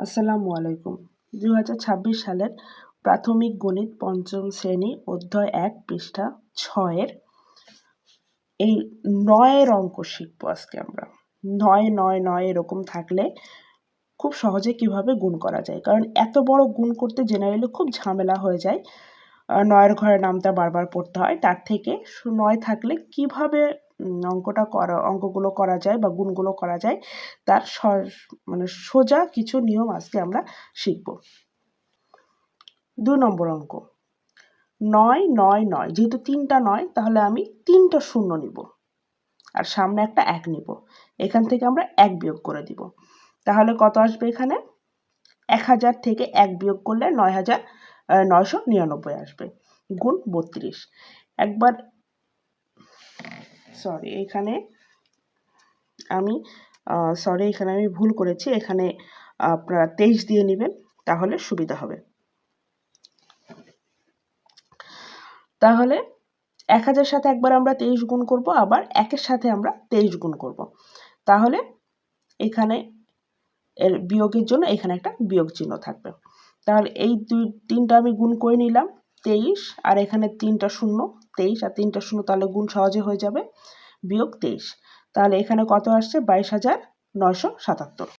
আসসালামু আলাইকুম। 2026 সালের প্রাথমিক গণিত পঞ্চম শ্রেণী অধ্যায় 1 পৃষ্ঠা 6 এই 9 অঙ্ক শিখবো আজকে আমরা। 9 9 9 এরকম থাকলে খুব সহজে কিভাবে গুণ করা যায়, কারণ এত বড় গুণ করতে জেনারেলি খুব ঝামেলা হয়ে যায়। 9 ঘরের নামটা বারবার পড়তে হয়, তার থেকে 9 থাকলে কিভাবে অঙ্কগুলো করা যায় বা গুণগুলো করা যায় তার সোজা কিছু নিয়ম আজকে আমরা শিখব। 2 নম্বর অঙ্ক 9 9 9, যেহেতু 3টা 9 তাহলে আমি 3টা শূন্য নিব আর সামনে একটা 1 নিব। এখান থেকে আমরা 1 বিয়োগ করে দিব, তাহলে কত আসবে? এখানে 1000 থেকে 1 বিয়োগ করলে 999 আসবে, গুণ 32। একবার এখানে আমি ভুল করেছি, এখানে আপনারা 23 দিয়ে নেবেন, তাহলে সুবিধা হবে। তাহলে 1000 সাথে একবার আমরা 23 গুণ করব, আবার 1 এর সাথে আমরা 23 গুণ করব। তাহলে এখানে এর বিয়োগের জন্য এখানে একটা বিয়োগ চিহ্ন থাকবে। তাহলে এই 3টা আমি গুণ করে নিলাম 23, আর এখানে 3টা শূন্য 23 আর 3টা শূন্য, তাহলে গুণ সহজে হয়ে যাবে, বিয়োগ 23। তাহলে এখানে কত আসছে? 22,977।